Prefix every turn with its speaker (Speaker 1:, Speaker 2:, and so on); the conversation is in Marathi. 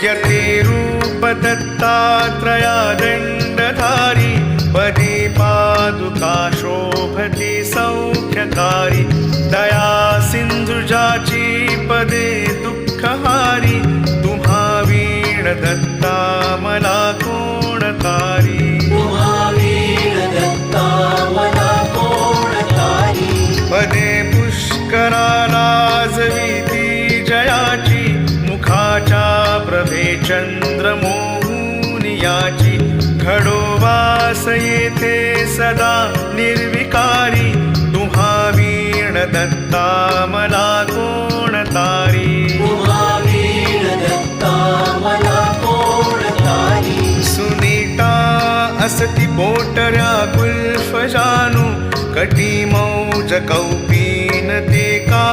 Speaker 1: यतिरूप दत्तात्रया दण्डधारी पदी पादुका शोभती सौख्यकारी दया सिंधुजाची पदे दुःखहारी तुम्हा वीण दत्ता मला कोण तारी पदे पुष्कराला जविती जयाची मुखाच्या प्रभे चंद्रमोहून याची खडोवास येथे सदा निर्विकारी तुम्हा वीण दत्ता मला कोण तारी सुनीता असती पोटऱ्या गुल्फ जानू कटी मौज कौपी